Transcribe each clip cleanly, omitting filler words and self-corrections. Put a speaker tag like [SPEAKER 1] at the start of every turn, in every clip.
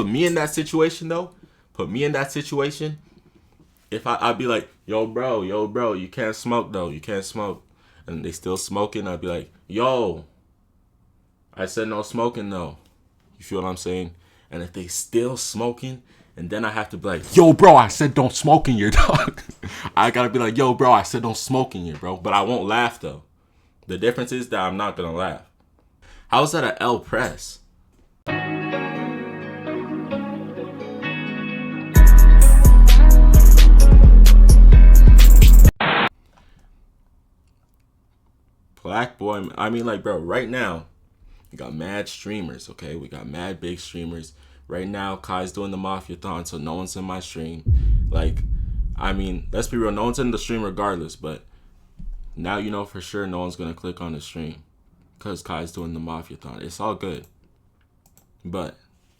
[SPEAKER 1] Put me in that situation though. Put me in that situation. If I'd be like, yo, bro, you can't smoke though. You can't smoke. And they still smoking. I'd be like, yo, I said no smoking though. You feel what I'm saying? And if they still smoking, and then I have to be like, yo, bro, I said don't smoke in here, dog. I gotta be like, yo, bro, I said don't smoke in here, bro. But I won't laugh though. The difference is that I'm not gonna laugh. How is that an L press? Black boy, I mean, like, bro, right now, we got mad streamers, okay? We got mad big streamers. Right now, Kai's doing the Mafia-thon, so no one's in my stream. Like, I mean, let's be real, no one's in the stream regardless, but now you know for sure no one's going to click on the stream because Kai's doing the Mafia-thon. It's all good. But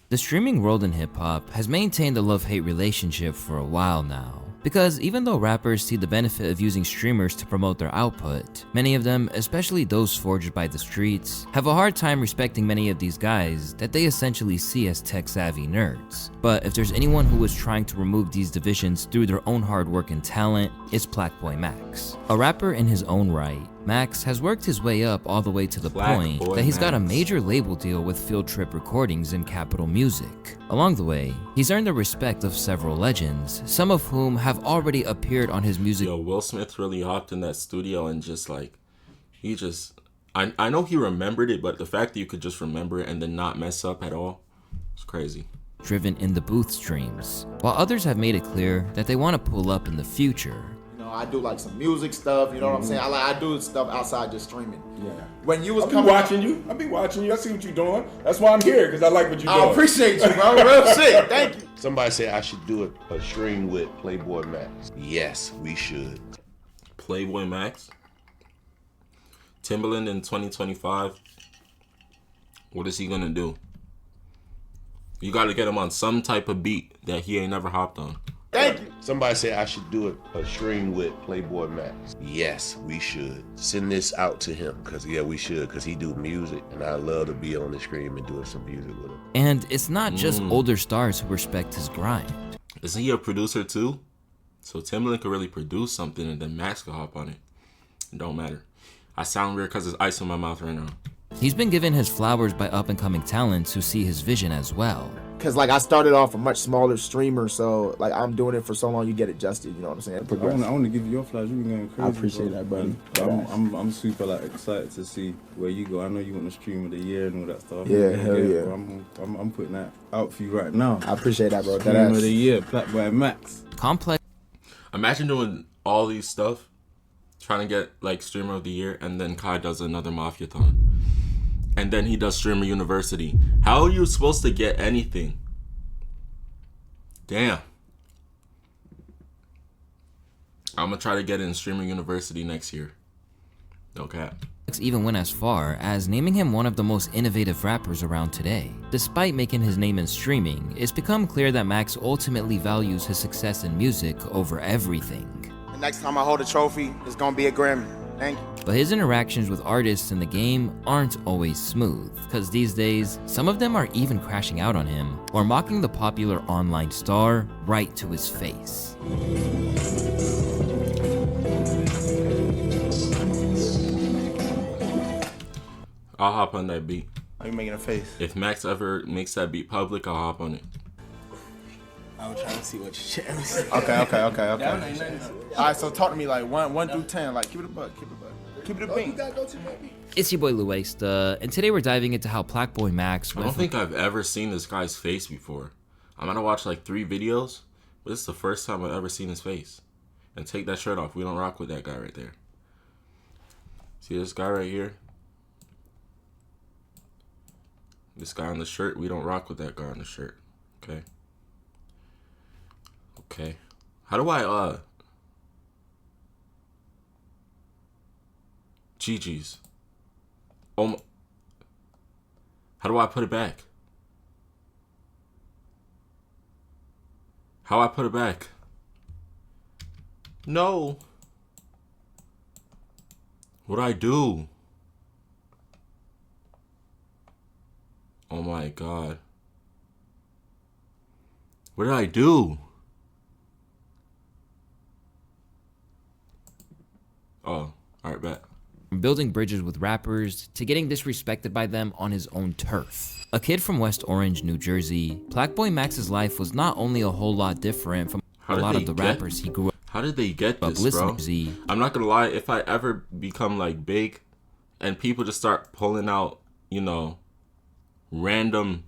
[SPEAKER 2] the streaming world in hip-hop has maintained a love-hate relationship for a while now. Because even though rappers see the benefit of using streamers to promote their output, many of them, especially those forged by the streets, have a hard time respecting many of these guys that they essentially see as tech-savvy nerds. But if there's anyone who is trying to remove these divisions through their own hard work and talent, it's PlaqueBoyMax. A rapper in his own right, Max has worked his way up all the way to the point that he's got a major label deal with Field Trip Recordings and Capitol Music. Along the way, he's earned the respect of several legends, some of whom have already appeared on his music.
[SPEAKER 1] Yo, Will Smith really hopped in that studio and just like, I know he remembered it, but the fact that you could just remember it and then not mess up at all, it's crazy.
[SPEAKER 2] Driven in the booth streams, while others have made it clear that they want to pull up in the future.
[SPEAKER 3] I do like some music stuff, you know what I'm saying? I do stuff outside just streaming.
[SPEAKER 4] Yeah.
[SPEAKER 3] When you was
[SPEAKER 4] I be watching you. I see what you're doing. That's why I'm here, because I like what you're doing.
[SPEAKER 3] I appreciate you, bro. Real shit. Thank you.
[SPEAKER 5] Somebody said I should do a stream with PlaqueBoyMax. Yes, we should.
[SPEAKER 1] PlaqueBoyMax? Timbaland in 2025? What is he gonna do? You gotta get him on some type of beat that he ain't never hopped on.
[SPEAKER 3] Thank you.
[SPEAKER 5] Somebody said I should do a stream with PlaqueBoyMax. Yes, we should. Send this out to him, because yeah, we should, because he do music, and I love to be on the screen and doing some music with him.
[SPEAKER 2] And it's not just older stars who respect his grind.
[SPEAKER 1] Isn't he a producer too? So Timbaland could really produce something and then Max could hop on it. It don't matter. I sound weird because there's ice in my mouth right now.
[SPEAKER 2] He's been given his flowers by up-and-coming talents who see his vision as well.
[SPEAKER 3] Cause like I started off a much smaller streamer, so like I'm doing it for so long, you get adjusted. You know what I'm saying?
[SPEAKER 4] I want to give you your flowers. You been going crazy.
[SPEAKER 3] I appreciate that, brother.
[SPEAKER 4] I'm super like excited to see where you go. I know you want the stream of the year and all that stuff.
[SPEAKER 3] Yeah, hell yeah.
[SPEAKER 4] Bro, I'm putting that out for you right now.
[SPEAKER 3] I appreciate that, bro.
[SPEAKER 4] Stream of the year, PlaqueBoyMax.
[SPEAKER 2] Complex.
[SPEAKER 1] Imagine doing all these stuff, trying to get like streamer of the year, and then Kai does another Mafia-thon. And then he does Streamer University. How are you supposed to get anything? Damn. I'm gonna try to get in Streamer University next year. No cap.
[SPEAKER 2] Even went as far as naming him one of the most innovative rappers around today. Despite making his name in streaming, it's become clear that Max ultimately values his success in music over everything.
[SPEAKER 3] The next time I hold a trophy, it's gonna be a Grammy. Thank you.
[SPEAKER 2] But his interactions with artists in the game aren't always smooth, because these days, some of them are even crashing out on him or mocking the popular online star right to his face.
[SPEAKER 1] I'll hop on that beat.
[SPEAKER 3] Are you making a face?
[SPEAKER 1] If Max ever makes that beat public, I'll hop on it.
[SPEAKER 3] I was trying to see what you share. Okay. All right, so talk to me like 1 through 10. Like keep it a buck, keep it a bean.
[SPEAKER 2] It's your boy Luesta, and today we're diving into how PlaqueBoyMax
[SPEAKER 1] I don't think I've ever seen this guy's face before. I'm gonna watch like 3 videos, but this is the first time I've ever seen his face. And take that shirt off. We don't rock with that guy right there. See this guy right here? This guy on the shirt, we don't rock with that guy on the shirt. Okay. Okay. How do I GG's. Oh, how do I put it back? How I put it back? No. What do I do? Oh my God. What did I do? Oh, alright, bet.
[SPEAKER 2] From building bridges with rappers to getting disrespected by them on his own turf. A kid from West Orange, New Jersey, PlaqueBoyMax's life was not only a whole lot different from a lot of the rappers he grew up.
[SPEAKER 1] How did they get this,
[SPEAKER 2] listening
[SPEAKER 1] bro?
[SPEAKER 2] to.
[SPEAKER 1] I'm not gonna lie, if I ever become like big and people just start pulling out, you know, random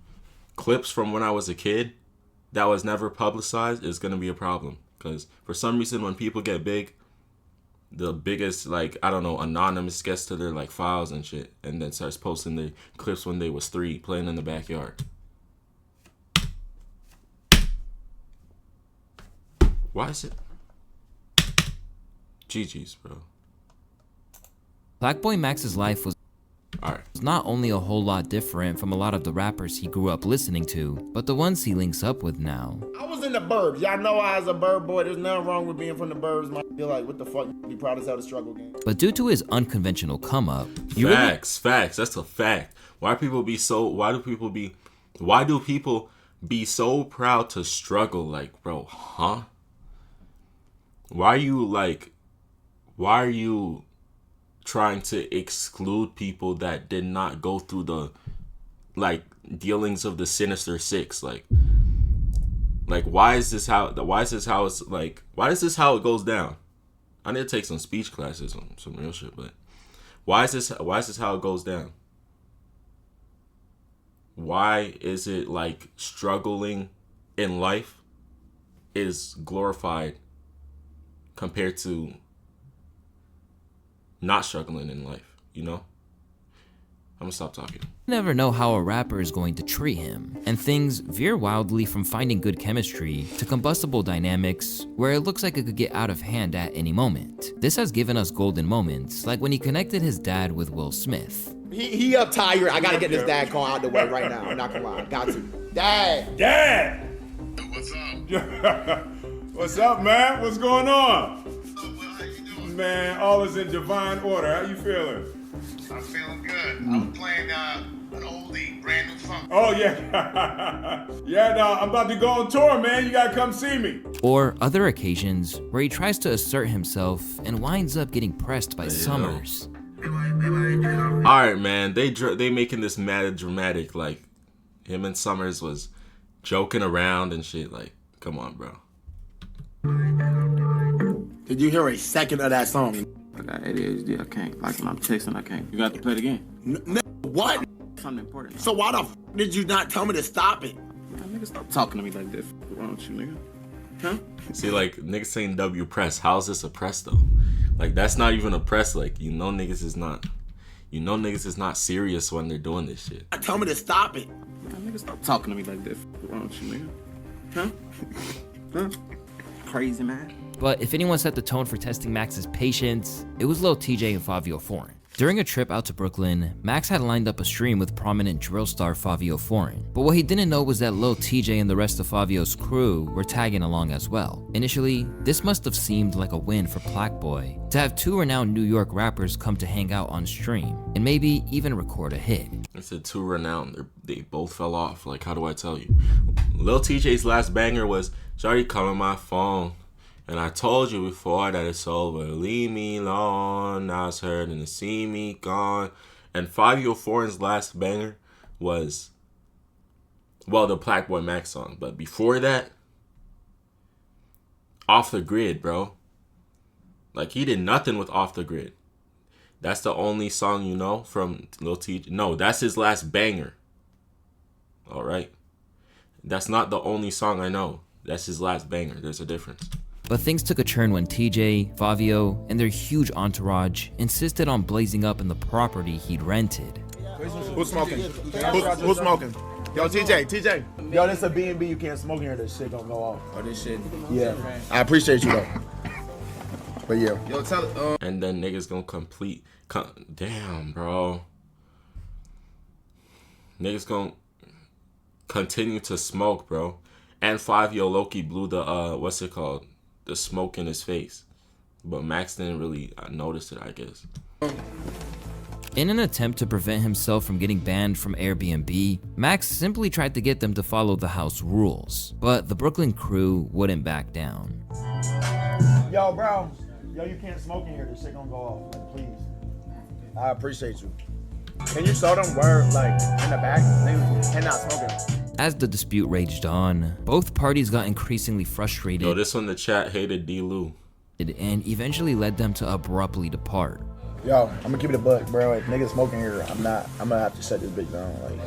[SPEAKER 1] clips from when I was a kid that was never publicized, it's gonna be a problem. Because for some reason when people get big, the biggest, like, I don't know, anonymous gets to their like files and shit and then starts posting the clips when they was 3 playing in the backyard. Why is it? GG's, bro.
[SPEAKER 2] PlaqueBoyMax's life was not only a whole lot different from a lot of the rappers he grew up listening to, but the ones he links up with now.
[SPEAKER 3] I was in the burbs. Y'all know I was a burb boy. There's nothing wrong with being from the burbs. Man. I feel like, what the fuck? Be proud as hell to struggle game.
[SPEAKER 2] But due to his unconventional come up,
[SPEAKER 1] facts. That's a fact. Why do people be so proud to struggle? Like, bro, huh? Why are you trying to exclude people that did not go through the like dealings of the Sinister Six? Like why is this how it goes down? I need to take some speech classes on some real shit, but why is this how it goes down? Why is it like struggling in life is glorified compared to not struggling in life, you know? I'm gonna stop talking.
[SPEAKER 2] You never know how a rapper is going to treat him, and things veer wildly from finding good chemistry to combustible dynamics where it looks like it could get out of hand at any moment. This has given us golden moments, like when he connected his dad with Will Smith.
[SPEAKER 3] He up tired. I gotta get this dad call out the way right now. I'm not gonna lie. Got to. Dad!
[SPEAKER 6] What's up?
[SPEAKER 7] What's up, man? What's going on?
[SPEAKER 6] How you doing?
[SPEAKER 7] Man, all is in divine order. How you feeling?
[SPEAKER 6] I'm feeling good. I'm playing an oldie, brand new song.
[SPEAKER 7] Oh, yeah. Yeah, no, I'm about to go on tour, man. You gotta come see me.
[SPEAKER 2] Or other occasions where he tries to assert himself and winds up getting pressed by Summers.
[SPEAKER 1] Alright, man, they making this mad dramatic, like him and Summers was joking around and shit. Like, come on, bro.
[SPEAKER 3] Did you hear a second of that song?
[SPEAKER 8] I got ADHD, I can't. Like when I'm texting, I can't. You got to play it again.
[SPEAKER 3] What?
[SPEAKER 8] Something important.
[SPEAKER 3] So why the f did you not tell me to stop it?
[SPEAKER 8] Nigga, stop talking to me like this. What's wrong with you, nigga? Huh?
[SPEAKER 1] See, like, niggas saying W press. How is this a press, though? Like, that's not even a press. Like, niggas is not serious when they're doing this shit.
[SPEAKER 3] Tell me to stop it.
[SPEAKER 8] Nigga, stop talking to me like this. What's wrong with you, nigga? Huh? Crazy, man.
[SPEAKER 2] But if anyone set the tone for testing Max's patience, it was Lil TJ and Fabio Foreign. During a trip out to Brooklyn, Max had lined up a stream with prominent drill star Fabio Foreign. But what he didn't know was that Lil TJ and the rest of Fabio's crew were tagging along as well. Initially, this must have seemed like a win for PlaqueBoy to have 2 renowned New York rappers come to hang out on stream and maybe even record a hit.
[SPEAKER 1] I said 2 renowned. They both fell off. Like, how do I tell you? Lil TJ's last banger was "Shawty calling my phone. And I told you before that it's over. Leave me alone. Now it's hurting to see me gone." And Fabio Foreign's last banger was, well, the PlaqueBoyMax song. But before that, Off the Grid, bro. Like, he did nothing with Off the Grid. That's the only song you know from Lil TJ. No, that's his last banger. All right? That's not the only song I know. That's his last banger. There's a difference.
[SPEAKER 2] But things took a turn when TJ, Fabio, and their huge entourage insisted on blazing up in the property he'd rented.
[SPEAKER 3] Who's smoking? Who's smoking? Yo, TJ. Yo, this a B&B. You can't smoke here. This shit don't go off.
[SPEAKER 8] Oh, this shit.
[SPEAKER 3] Yeah. I appreciate you, though. But yeah.
[SPEAKER 8] Yo, tell
[SPEAKER 1] And then niggas gonna damn, bro. Niggas gonna continue to smoke, bro. And Fabio Loki blew the, what's it called? The smoke in his face. But Max didn't really notice it, I guess.
[SPEAKER 2] In an attempt to prevent himself from getting banned from Airbnb, Max simply tried to get them to follow the house rules, but the Brooklyn crew wouldn't back down.
[SPEAKER 9] Yo, bro. Yo, you can't smoke in here. This shit gonna go off. Like, please. I appreciate you. Can you show them where, like, in the back, they cannot smoke it?
[SPEAKER 2] As the dispute raged on, both parties got increasingly frustrated.
[SPEAKER 1] Yo, this one the chat hated D-Lou.
[SPEAKER 2] And eventually led them to abruptly depart.
[SPEAKER 9] Yo, I'm gonna keep it a buck, bro. If niggas smoking here, I'm gonna have to shut this bitch down. Like,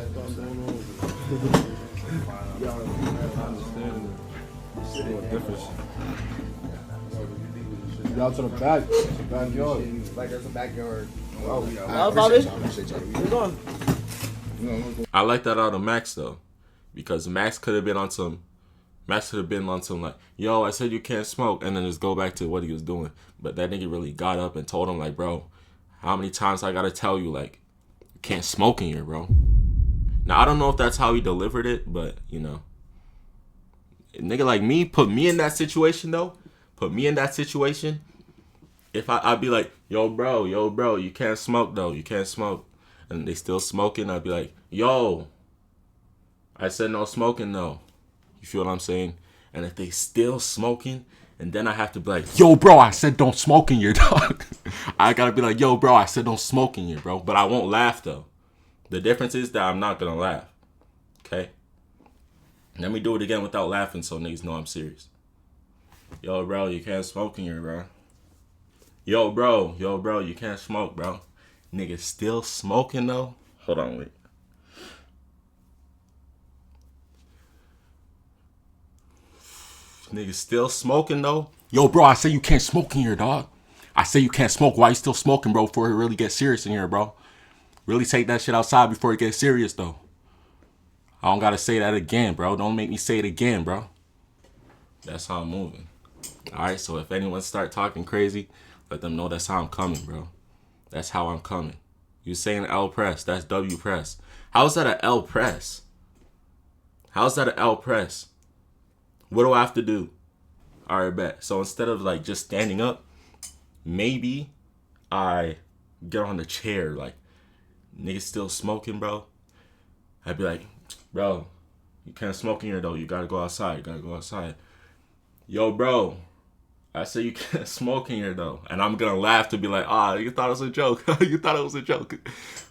[SPEAKER 3] Y'all to the back. It's a backyard.
[SPEAKER 9] like there's a backyard.
[SPEAKER 1] I like that out of Max though, because Max could have been on some like, yo, I said you can't smoke, and then just go back to what he was doing. But that nigga really got up and told him, like, bro, how many times I gotta tell you, like, you can't smoke in here, bro. Now I don't know if that's how he delivered it, but you know, a nigga like me, put me in that situation though. Put me in that situation. If I'd be like, yo, bro, you can't smoke though. You can't smoke. And they still smoking. I'd be like, yo, I said no smoking though. You feel what I'm saying? And if they still smoking, and then I have to be like, yo, bro, I said don't smoke in here, dog. I gotta be like, yo, bro, I said don't smoke in here, bro. But I won't laugh though. The difference is that I'm not gonna laugh. Okay? Let me do it again without laughing so niggas know I'm serious. Yo, bro, you can't smoke in here, bro. Yo, bro, you can't smoke, bro. Niggas still smoking, though? Hold on, wait. Niggas still smoking, though? Yo, bro, I say you can't smoke in here, dog. I say you can't smoke. Why you still smoking, bro, before it really gets serious in here, bro? Really take that shit outside before it gets serious, though. I don't gotta say that again, bro. Don't make me say it again, bro. That's how I'm moving. Alright, so if anyone start talking crazy, let them know that's how I'm coming, bro. That's how I'm coming. You saying L press, that's W press. How's that an L press? How's that an L press? What do I have to do? Alright, bet. So instead of like just standing up, maybe I get on the chair. Like, niggas still smoking, bro. I'd be like, bro, you can't smoke in here though. You gotta go outside. You gotta go outside. Yo, bro, I said you can't smoke in here though. And I'm gonna laugh to be like, you thought it was a joke. You thought it was a joke.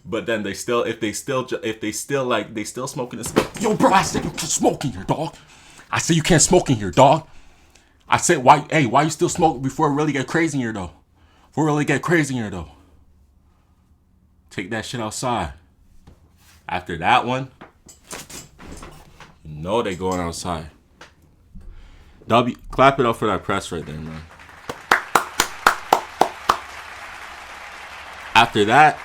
[SPEAKER 1] But then if they still smoking this. Yo, bro, I said you can't smoke in here, dog. I said you can't smoke in here, dog. I said, why you still smoke before it really get crazy in here though? Before it really get crazy in here though. Take that shit outside. After that one, you know they going outside. Clap it up for that press right there, man. After that,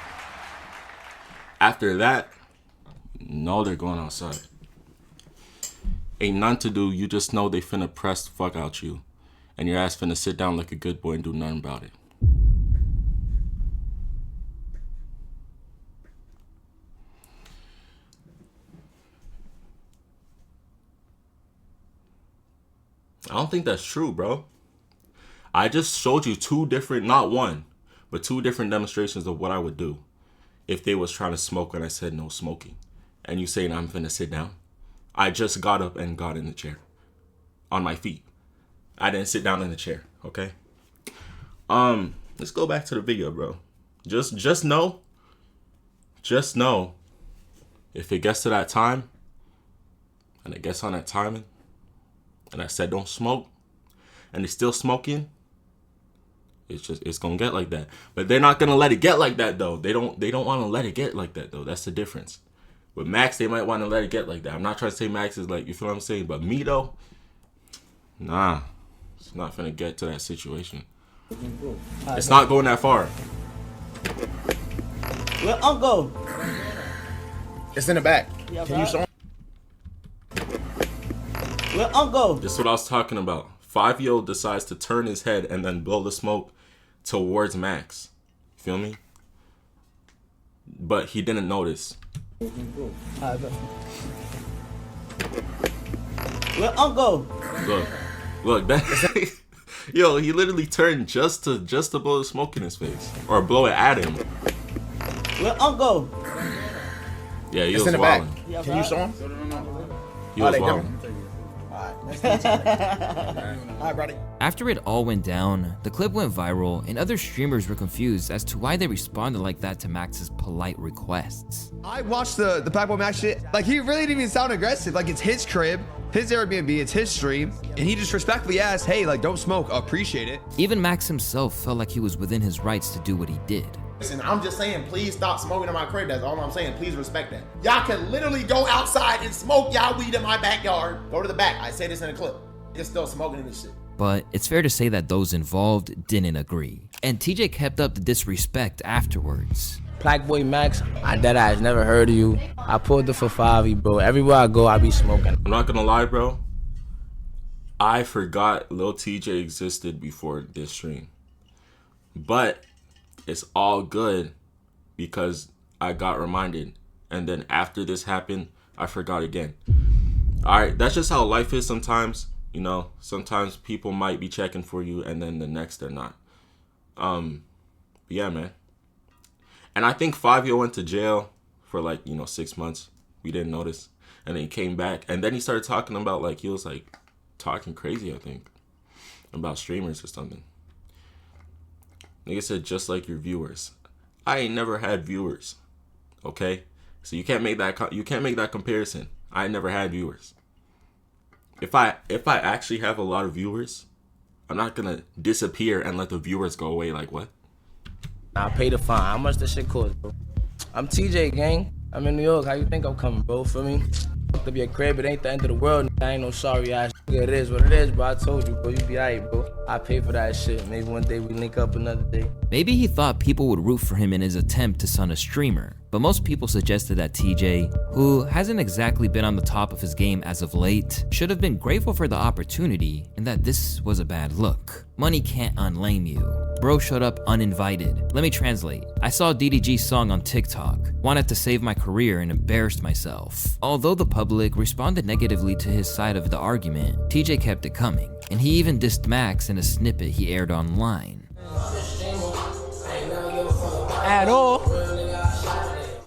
[SPEAKER 1] no, they're going outside. Ain't none to do. You just know they finna press the fuck out you. And your ass finna sit down like a good boy and do nothing about it. I don't think that's true, bro. I just showed you two different, not one, but two different demonstrations of what I would do if they was trying to smoke when I said no smoking. And you saying I'm finna sit down. I just got up and got in the chair. On my feet. I didn't sit down in the chair, okay? Let's go back to the video, bro. Just know if it gets to that time, and it gets on that timing, and I said don't smoke, and they're still smoking, it's gonna get like that. But they're not gonna let it get like that though. They don't want to let it get like that though. That's the difference. With Max, they might want to let it get like that. I'm not trying to say Max is like, you feel what I'm saying, but me though, nah, it's not gonna get to that situation. It's not going that far.
[SPEAKER 9] Let Uncle. It's in the back.
[SPEAKER 3] Can you show?
[SPEAKER 9] Let Uncle.
[SPEAKER 1] This is what I was talking about. 5-year-old decides to turn his head and then blow the smoke towards Max. Feel me? But he didn't notice.
[SPEAKER 9] Let Uncle.
[SPEAKER 1] Look, that yo, he literally turned just to blow the smoke in his face or blow it at him.
[SPEAKER 8] Where Uncle?
[SPEAKER 1] Yeah, he
[SPEAKER 9] It's
[SPEAKER 1] was
[SPEAKER 9] in the back.
[SPEAKER 1] wilding.
[SPEAKER 9] Can you show him?
[SPEAKER 1] He was
[SPEAKER 9] they
[SPEAKER 1] wilding.
[SPEAKER 9] Alright, buddy.
[SPEAKER 2] After it all went down, the clip went viral and other streamers were confused as to why they responded like that to Max's polite requests.
[SPEAKER 10] I watched the PlaqueBoyMax shit. Like, he really didn't even sound aggressive. Like, it's his crib, his Airbnb, it's his stream, and he just respectfully asked, hey, like, don't smoke, appreciate it.
[SPEAKER 2] Even Max himself felt like he was within his rights to do what he did.
[SPEAKER 9] Listen, I'm just saying, please stop smoking in my crib. That's all I'm saying. Please respect that. Y'all can literally go outside and smoke y'all weed in my backyard. Go to the back. I say this in a clip. You're still smoking in this shit.
[SPEAKER 2] But it's fair to say that those involved didn't agree. And TJ kept up the disrespect afterwards.
[SPEAKER 11] PlaqueBoyMax, I deadass never heard of you. I pulled the for 5, bro. Everywhere I go, I be smoking.
[SPEAKER 1] I'm not gonna lie, bro. I forgot Lil TJ existed before this stream. But it's all good because I got reminded. And then after this happened, I forgot again. Alright, that's just how life is sometimes. You know, sometimes people might be checking for you and then the next they're not. Yeah, man. And I think Fabio went to jail for like, 6 months. We didn't notice. And then he came back. And then he started talking about he was talking crazy, I think. About streamers or something. Nigga said, just like your viewers. I ain't never had viewers. Okay? So you can't make that comparison. I ain't never had viewers. If I actually have a lot of viewers, I'm not gonna disappear and let the viewers go away. Like what?
[SPEAKER 11] I pay the fine. How much this shit cost, bro? I'm TJ, gang. I'm in New York. How you think I'm coming, bro? For me? Fucked up your crib. It ain't the end of the world. I ain't no sorry ass. It is what it is, bro. I told you, bro. You be alright, bro. I pay for that shit. Maybe one day we link up another day.
[SPEAKER 2] Maybe he thought people would root for him in his attempt to sun a streamer. But most people suggested that TJ, who hasn't exactly been on the top of his game as of late, should have been grateful for the opportunity and that this was a bad look. Money can't unlame you. Bro showed up uninvited. Let me translate. I saw DDG's song on TikTok, wanted to save my career and embarrassed myself. Although the public responded negatively to his side of the argument, TJ kept it coming, and he even dissed Max in a snippet he aired online.
[SPEAKER 11] At all.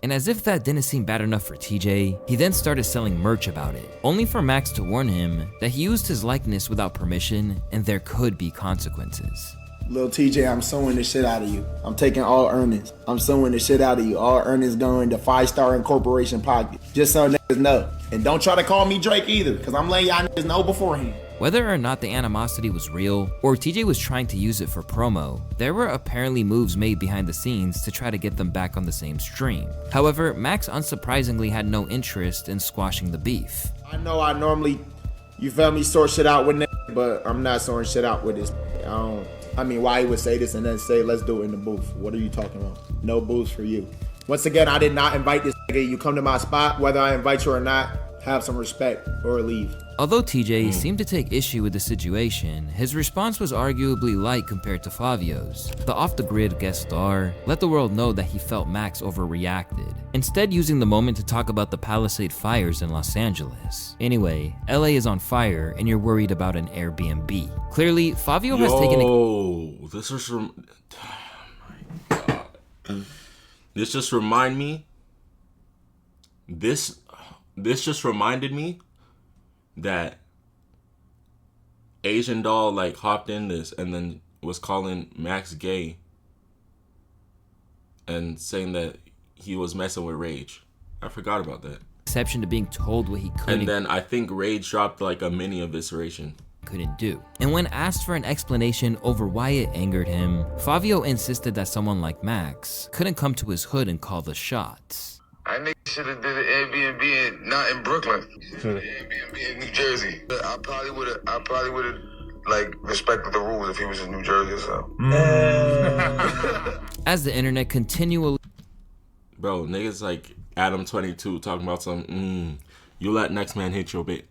[SPEAKER 2] And as if that didn't seem bad enough for TJ, he then started selling merch about it, only for Max to warn him that he used his likeness without permission and there could be consequences.
[SPEAKER 9] Lil TJ, I'm suing the shit out of you. I'm taking all earnings. I'm suing the shit out of you. All earnings going to 5-Star Incorporation pocket. Just so niggas know. And don't try to call me Drake either, because I'm letting y'all niggas know beforehand.
[SPEAKER 2] Whether or not the animosity was real, or TJ was trying to use it for promo, there were apparently moves made behind the scenes to try to get them back on the same stream. However, Max unsurprisingly had no interest in squashing the beef.
[SPEAKER 9] I know I normally, you feel me, sort shit out with niggas, but I'm not sorting shit out with this. Why he would say this and then say, let's do it in the booth. What are you talking about? No booths for you. Once again, I did not invite this nigga. You come to my spot, whether I invite you or not, have some respect or leave.
[SPEAKER 2] Although TJ seemed to take issue with the situation, his response was arguably light compared to Fabio's. The off-the-grid guest star let the world know that he felt Max overreacted, instead using the moment to talk about the Palisade fires in Los Angeles. Anyway, LA is on fire and you're worried about an Airbnb. Clearly, Fabio has taken a...
[SPEAKER 1] This is from... Oh my God. This just reminded me... This just reminded me that Asian doll hopped in this and then was calling Max gay and saying that he was messing with Rage. I forgot about that.
[SPEAKER 2] Exception to being told what he couldn't.
[SPEAKER 1] And then I think Rage dropped a mini evisceration.
[SPEAKER 2] Couldn't do. And when asked for an explanation over why it angered him, Fabio insisted that someone like Max couldn't come to his hood and call the shots.
[SPEAKER 12] I nigga should have did an Airbnb not in Brooklyn. Airbnb in New Jersey. I probably would have respected the rules if he was in New Jersey or something.
[SPEAKER 2] As the internet continually...
[SPEAKER 1] Bro, niggas like Adam22 talking about some, you let next man hit your bait.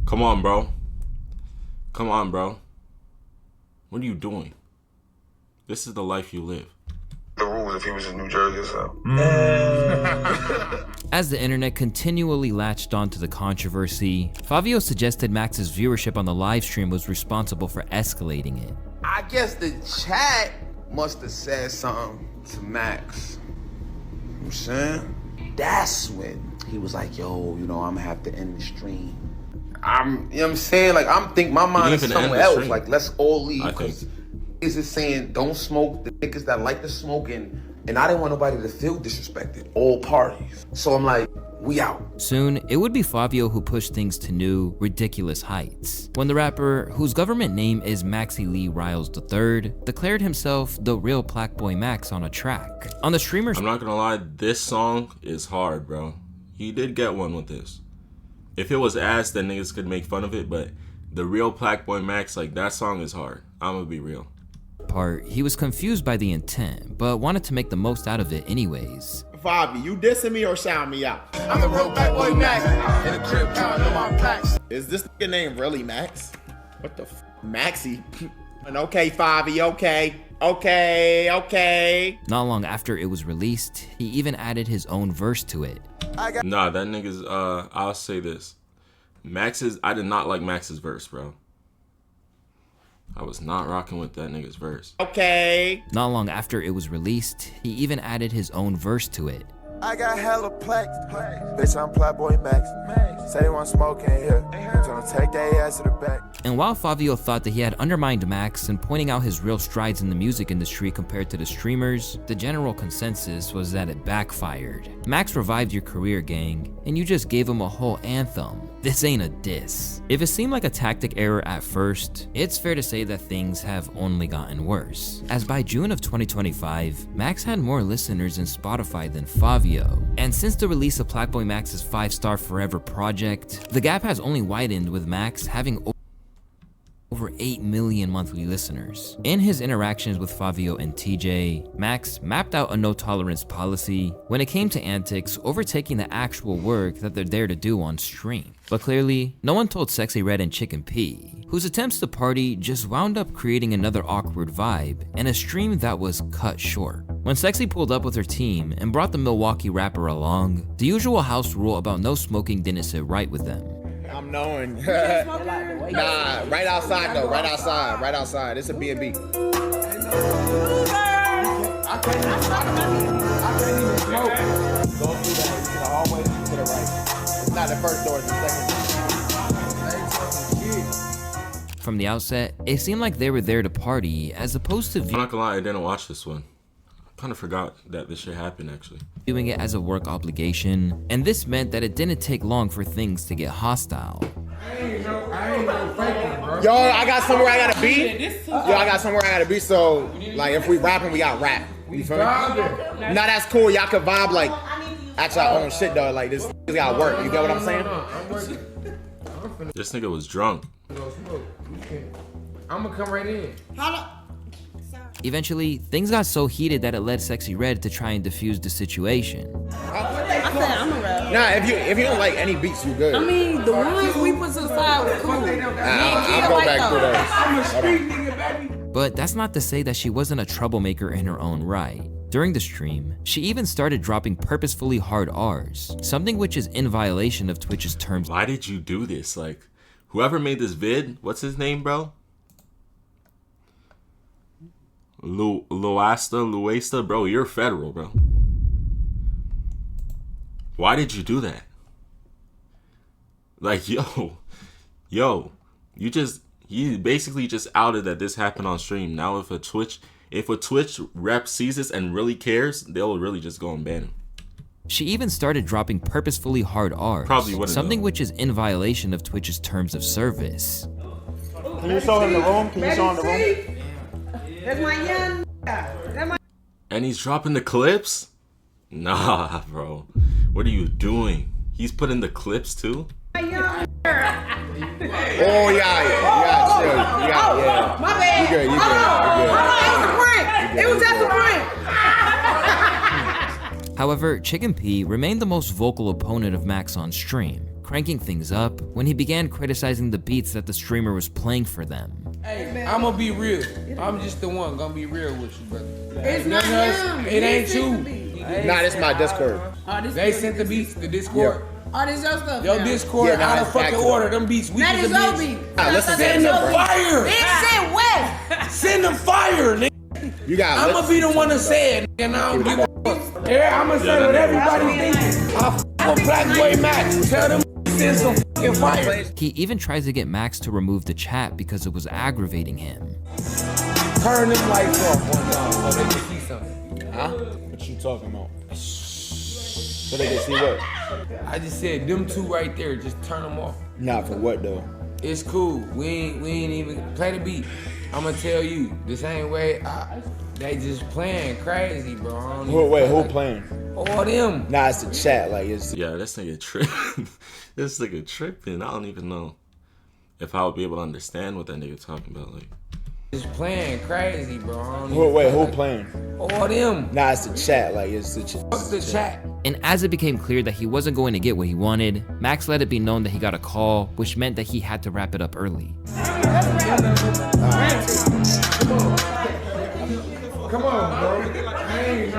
[SPEAKER 1] Come on, bro. Come on, bro. What are you doing? This is the life you live.
[SPEAKER 12] The rules if he was in New Jersey or something.
[SPEAKER 2] As the internet continually latched onto the controversy, Fabio suggested Max's viewership on the live stream was responsible for escalating it.
[SPEAKER 10] I guess the chat must have said something to Max.
[SPEAKER 13] I'm saying? That's when he was like, yo, you know, I'm gonna have to end the stream. You know what I'm saying? Like, my mind is somewhere else. Like, let's all leave. Because he's just saying, don't smoke. The niggas that like to smoke, and I didn't want nobody to feel disrespected. All parties. So I'm like, we out.
[SPEAKER 2] Soon, it would be Fabio who pushed things to new, ridiculous heights, when the rapper, whose government name is Maxie Lee Riles III, declared himself the real PlaqueBoyMax on a track. On the streamer's—
[SPEAKER 1] I'm not gonna lie, this song is hard, bro. He did get one with this. If it was ass, then niggas could make fun of it, but the real PlaqueBoyMax, like, that song is hard. I'm gonna be real.
[SPEAKER 2] Part, he was confused by the intent, but wanted to make the most out of it anyways.
[SPEAKER 9] Fabi, you dissing me or shouting me out?
[SPEAKER 13] I'm the real PlaqueBoyMax. In the crib, counting on my packs.
[SPEAKER 9] Is this nigga name really Max? What the f? Maxie? And okay, Fabi, okay.
[SPEAKER 2] Not long after it was released, he even added his own verse to it.
[SPEAKER 1] Nah, that nigga's, I'll say this. I did not like Max's verse, bro. I was not rocking with that nigga's verse.
[SPEAKER 9] Okay.
[SPEAKER 2] Not long after it was released, he even added his own verse to it.
[SPEAKER 14] I got hella plaques. Bitch, I'm PlaqueBoyMax. Say they want smoke in here. I'm gonna take their ass to the back.
[SPEAKER 2] And while Fabio thought that he had undermined Max and pointing out his real strides in the music industry compared to the streamers, the general consensus was that it backfired. Max revived your career, gang, and you just gave him a whole anthem. This ain't a diss. If it seemed like a tactic error at first, it's fair to say that things have only gotten worse. As by June of 2025, Max had more listeners in Spotify than Fabio. And since the release of PlaqueBoyMax's 5-star Forever project, the gap has only widened, with Max having over 8 million monthly listeners. In his interactions with Fabio and TJ, Max mapped out a no-tolerance policy when it came to antics overtaking the actual work that they're there to do on stream. But clearly, no one told Sexy Red and Chicken P, whose attempts to party just wound up creating another awkward vibe and a stream that was cut short. When Sexy pulled up with her team and brought the Milwaukee rapper along, the usual house rule about no smoking didn't sit right with them.
[SPEAKER 9] I'm knowing. Nah, right outside though, right outside. It's a B&B.
[SPEAKER 13] I can't even smoke. Go through that, to the hallway, to the right.
[SPEAKER 9] It's not the first door, it's the second.
[SPEAKER 2] From the outset, it seemed like they were there to party as opposed to
[SPEAKER 1] I'm not gonna lie, I didn't watch this one. I kind of forgot that this shit happened actually.
[SPEAKER 2] Viewing it as a work obligation, and this meant that it didn't take long for things to get hostile.
[SPEAKER 3] I ain't no faking, bro.
[SPEAKER 9] Yo, I got somewhere I gotta be. So, like, if we rapping, we got rap. You feel me? Nah, that's cool. Y'all can vibe like at your own shit though. Like this gotta work. You get what I'm saying?
[SPEAKER 1] This nigga was drunk.
[SPEAKER 3] I'm gonna come right in.
[SPEAKER 2] Eventually, things got so heated that it led Sexy Red to try and defuse the situation.
[SPEAKER 15] I said I'm a rapper.
[SPEAKER 9] Nah, if you don't like any beats, you good.
[SPEAKER 15] I mean, the ones we put to the side were cool.
[SPEAKER 9] I'll go back through those.
[SPEAKER 3] I'm a street nigga, baby.
[SPEAKER 2] But that's not to say that she wasn't a troublemaker in her own right. During the stream, she even started dropping purposefully hard R's, something which is in violation of Twitch's terms.
[SPEAKER 1] Why did you do this? Like, whoever made this vid, what's his name, bro? Luesta, bro, you're federal, bro. Why did you do that? Like, yo, you basically just outed that this happened on stream. Now if a Twitch rep sees this and really cares, they'll really just go and ban him.
[SPEAKER 2] She even started dropping purposefully hard R's, something which is in violation of Twitch's terms of service.
[SPEAKER 9] Can you show him the room?
[SPEAKER 15] That's my young.
[SPEAKER 1] And he's dropping the clips? Nah, bro. What are you doing? He's putting the clips too?
[SPEAKER 15] My young.
[SPEAKER 9] Oh yeah.
[SPEAKER 15] My bad.
[SPEAKER 9] You good.
[SPEAKER 15] It was just a prank.
[SPEAKER 2] However, Chicken P remained the most vocal opponent of Max on stream, cranking things up when he began criticizing the beats that the streamer was playing for them.
[SPEAKER 3] Hey, I'm gonna be real. I'm just the one gonna be real with you, brother.
[SPEAKER 15] It's not him.
[SPEAKER 3] It ain't you.
[SPEAKER 9] Nah, this is my Discord.
[SPEAKER 3] They sent the beats to Discord.
[SPEAKER 15] Oh, this your stuff.
[SPEAKER 3] Yo, Discord, out of fucking order. Them beats, we
[SPEAKER 15] That
[SPEAKER 3] just
[SPEAKER 15] is
[SPEAKER 3] the
[SPEAKER 15] your
[SPEAKER 3] beats.
[SPEAKER 15] beat.
[SPEAKER 3] Send the fire.
[SPEAKER 15] Bitch, say what?
[SPEAKER 3] Send the fire, nigga.
[SPEAKER 9] You got.
[SPEAKER 3] I'm gonna be the one to say it, nigga, and I don't give a fuck.
[SPEAKER 13] Yeah, I'ma say what everybody thinking. I f with PlaqueBoyMax. Tell them send some fucking fire.
[SPEAKER 2] He even tries to get Max to remove the chat because it was aggravating him.
[SPEAKER 13] Turn them lights off one time so they can see something.
[SPEAKER 3] Huh? What you talking about? So they can see what?
[SPEAKER 13] I just said them two right there, just turn them off.
[SPEAKER 3] Nah, for what though?
[SPEAKER 13] It's cool. We ain't even play the beat. I'ma tell you, the same way they just playing crazy, bro.
[SPEAKER 3] Who playing?
[SPEAKER 13] All them.
[SPEAKER 3] Nah, it's the chat. Like it's.
[SPEAKER 1] Yeah, this nigga tripping. This nigga tripping. I don't even know if I would be able to understand what that nigga talking about. Like,
[SPEAKER 13] just playing crazy, bro.
[SPEAKER 3] Who playing?
[SPEAKER 13] All them.
[SPEAKER 3] Nah, it's the chat. Like it's the chat.
[SPEAKER 13] What's the chat?
[SPEAKER 2] And as it became clear that he wasn't going to get what he wanted, Max let it be known that he got a call, which meant that he had to wrap it up early.
[SPEAKER 13] Come on, bro. I ain't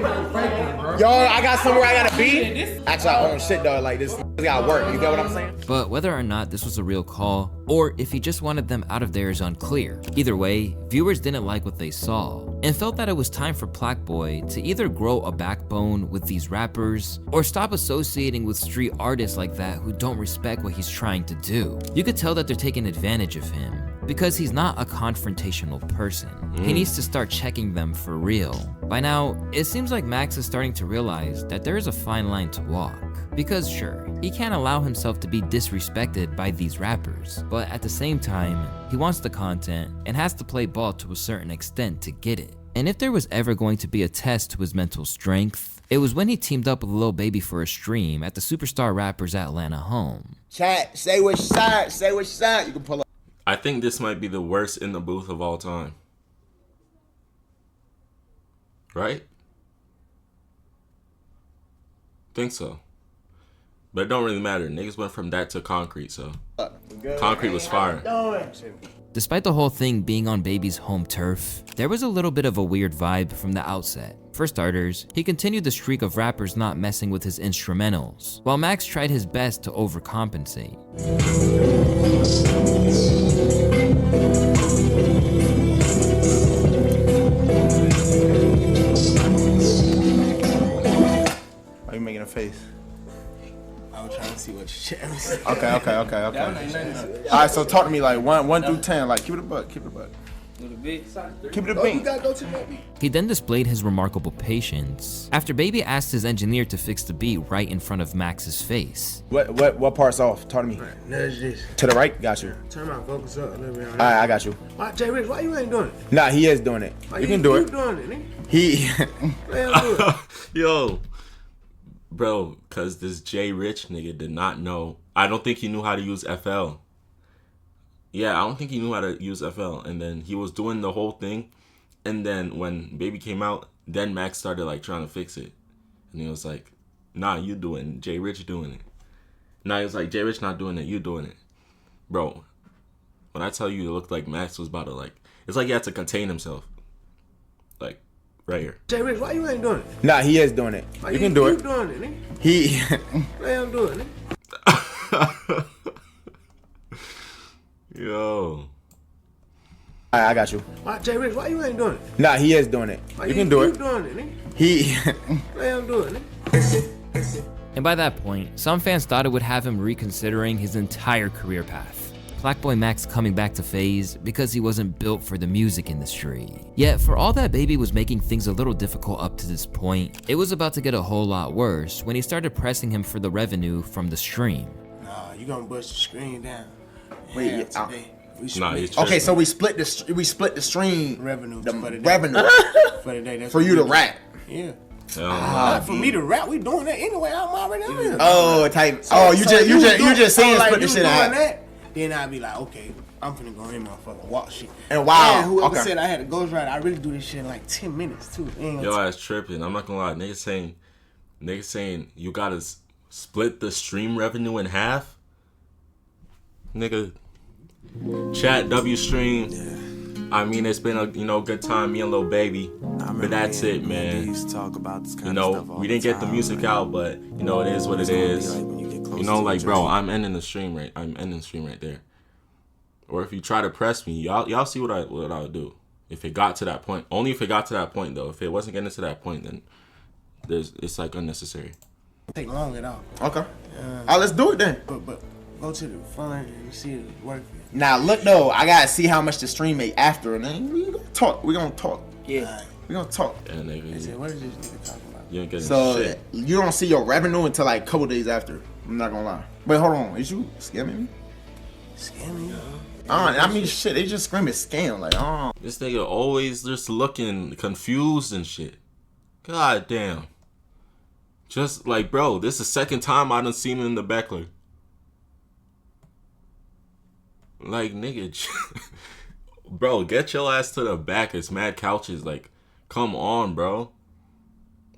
[SPEAKER 13] no faking, bro.
[SPEAKER 9] Yo, I got somewhere I gotta be. Actually, I own shit though. Like this gotta work. You get what I'm saying?
[SPEAKER 2] But whether or not this was a real call, or if he just wanted them out of there is unclear. Either way, viewers didn't like what they saw, and felt that it was time for PlaqueBoy to either grow a backbone with these rappers, or stop associating with street artists like that who don't respect what he's trying to do. You could tell that they're taking advantage of him, because he's not a confrontational person. He needs to start checking them for real. By now, it seems like Max is starting to realize that there is a fine line to walk. Because sure, he can't allow himself to be disrespected by these rappers, but at the same time, he wants the content and has to play ball to a certain extent to get it. And if there was ever going to be a test to his mental strength, it was when he teamed up with Lil Baby for a stream at the Superstar Rappers Atlanta home.
[SPEAKER 9] Chat, say which side. Say which side. You can pull up.
[SPEAKER 1] I think this might be the worst in the booth of all time. Right? Think so. But it don't really matter. Niggas went from that to Concrete, so Concrete was fire.
[SPEAKER 2] Despite the whole thing being on Baby's home turf, there was a little bit of a weird vibe from the outset. For starters, he continued the streak of rappers not messing with his instrumentals, while Max tried his best to overcompensate.
[SPEAKER 3] Why you making a face?
[SPEAKER 8] I was trying to see what shit was.
[SPEAKER 3] Okay. All right, so talk to me like one through 10. Like keep it a buck. Keep it a buck. Keep it a beat.
[SPEAKER 2] He then displayed his remarkable patience after Baby asked his engineer to fix the beat right in front of Max's face.
[SPEAKER 3] What part's off? Talk to me.
[SPEAKER 8] Nudge this.
[SPEAKER 3] To the right? Got you.
[SPEAKER 8] Turn my focus up a little bit.
[SPEAKER 3] All right, I got you.
[SPEAKER 8] Why, Jay Rich, why you ain't doing it?
[SPEAKER 3] Nah, he is doing it.
[SPEAKER 8] Why
[SPEAKER 3] you can do it.
[SPEAKER 8] Doing it, nigga?
[SPEAKER 3] He.
[SPEAKER 1] Yo. Bro, cause this Jay Rich nigga did not know. I don't think he knew how to use FL. Yeah, I don't think he knew how to use FL. And then he was doing the whole thing. And then when Baby came out, then Max started like trying to fix it. And he was like, nah, you doing it. Jay Rich doing it. Nah, he was like, Jay Rich not doing it. You doing it. Bro, when I tell you it looked like Max was about to like, it's like he had to contain himself. Like, right here.
[SPEAKER 8] Jay Rich, why you ain't doing it?
[SPEAKER 3] Nah, he is doing it.
[SPEAKER 8] Why
[SPEAKER 3] you can do it.
[SPEAKER 8] You doing it, nigga?
[SPEAKER 3] He.
[SPEAKER 8] Let him do it, nigga.
[SPEAKER 1] Yo.
[SPEAKER 3] I got you.
[SPEAKER 8] Why, Jay Rich, why you ain't doing it?
[SPEAKER 3] Nah, he is doing it.
[SPEAKER 8] Why
[SPEAKER 3] you can do it.
[SPEAKER 8] You doing it, nigga?
[SPEAKER 3] He.
[SPEAKER 8] Let him do it, nigga.
[SPEAKER 2] And by that point, some fans thought it would have him reconsidering his entire career path. PlaqueBoyMax coming back to FaZe because he wasn't built for the music industry. Yet, for all that Baby was making things a little difficult up to this point, it was about to get a whole lot worse when he started pressing him for the revenue from the stream.
[SPEAKER 8] Nah, you gonna bust the screen down.
[SPEAKER 9] Wait,
[SPEAKER 8] yeah,
[SPEAKER 9] okay, so we split the stream
[SPEAKER 8] revenue
[SPEAKER 9] for
[SPEAKER 8] the day.
[SPEAKER 9] For you to rap.
[SPEAKER 8] Yeah.
[SPEAKER 9] For
[SPEAKER 8] me to rap, we doing that anyway. I'm already on it.
[SPEAKER 9] Oh, type. So, you just saying split the shit out.
[SPEAKER 8] Then I'd be like, okay, I'm finna go in motherfucking walk shit.
[SPEAKER 9] And wow,
[SPEAKER 8] and whoever said I had a ghostwriter, I really do this shit in like 10 minutes too.
[SPEAKER 1] Yo, ass tripping. I'm not gonna lie. Niggas saying you gotta split the stream revenue in half. Nigga, chat W stream. Yeah. I mean, it's been a good time, me and Lil Baby, but that's it, man.
[SPEAKER 16] Used to talk about this kind of stuff
[SPEAKER 1] we didn't get the music out, but it is what it is. Like, bro, I'm ending the stream right there. Or if you try to press me, y'all see what I'll do. If it got to that point, only if it got to that point though. If it wasn't getting to that point, then it's like unnecessary.
[SPEAKER 17] Take long at all.
[SPEAKER 9] Okay. Let's do it then.
[SPEAKER 17] But go to the fund and see it work.
[SPEAKER 9] Now look though, I gotta see how much the stream made after, and then we gonna talk. We gonna talk.
[SPEAKER 17] Yeah.
[SPEAKER 9] We gonna talk.
[SPEAKER 1] Yeah, nigga.
[SPEAKER 17] I said, what is this nigga talking about?
[SPEAKER 1] You ain't getting
[SPEAKER 9] So
[SPEAKER 1] shit.
[SPEAKER 9] you don't see your revenue until like a couple days after. I'm not gonna lie. Wait, hold on. Is you scamming me?
[SPEAKER 17] Scamming you?
[SPEAKER 9] I mean, shit. They just screaming scam. Like,
[SPEAKER 1] This nigga always just looking confused and shit. God damn. Just like, bro, this is the second time I done seen him in the back. Like, nigga. Bro, get your ass to the back. It's mad couches. Like, come on, bro.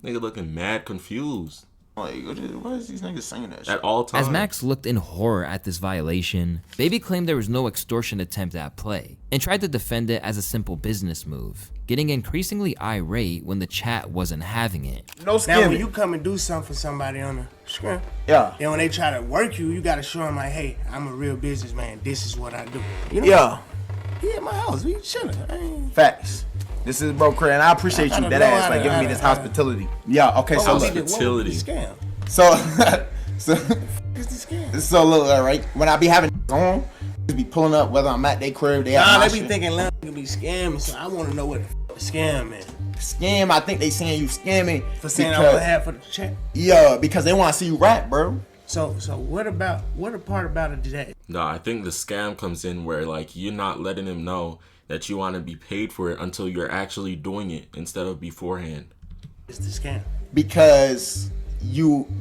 [SPEAKER 1] Nigga looking mad confused.
[SPEAKER 9] Like, why is these niggas saying that shit?
[SPEAKER 1] At all times.
[SPEAKER 2] As Max looked in horror at this violation, Baby claimed there was no extortion attempt at play and tried to defend it as a simple business move, getting increasingly irate when the chat wasn't having it.
[SPEAKER 9] No
[SPEAKER 17] Now, when
[SPEAKER 9] scamming.
[SPEAKER 17] you come and do something for somebody on the screen,
[SPEAKER 9] Yeah.
[SPEAKER 17] then when they try to work you, you gotta show them like, hey, I'm a real businessman. This is what I do. You know?
[SPEAKER 9] Yeah.
[SPEAKER 17] He at my house. We chilling.
[SPEAKER 9] Facts. This is bro Craig, and I appreciate you dead ass like giving me this hospitality. Yeah. Okay. So look.
[SPEAKER 1] Hospitality.
[SPEAKER 17] Scam.
[SPEAKER 9] So
[SPEAKER 17] It's the scam.
[SPEAKER 9] so look, right? When I be having on, just be pulling up whether I'm at their crib, they at
[SPEAKER 17] Nah,
[SPEAKER 9] my
[SPEAKER 17] they be
[SPEAKER 9] shit.
[SPEAKER 17] thinking Lil could be scamming, so I want to know what the scam is.
[SPEAKER 9] Scam. I think they saying you scamming
[SPEAKER 17] For saying I
[SPEAKER 9] because-
[SPEAKER 17] want half of the check.
[SPEAKER 9] Yeah, because they want to see you rap, bro.
[SPEAKER 17] So what a part about it today?
[SPEAKER 1] No, I think the scam comes in where like you're not letting him know that you want to be paid for it until you're actually doing it instead of beforehand.
[SPEAKER 17] It's the scam.
[SPEAKER 9] Because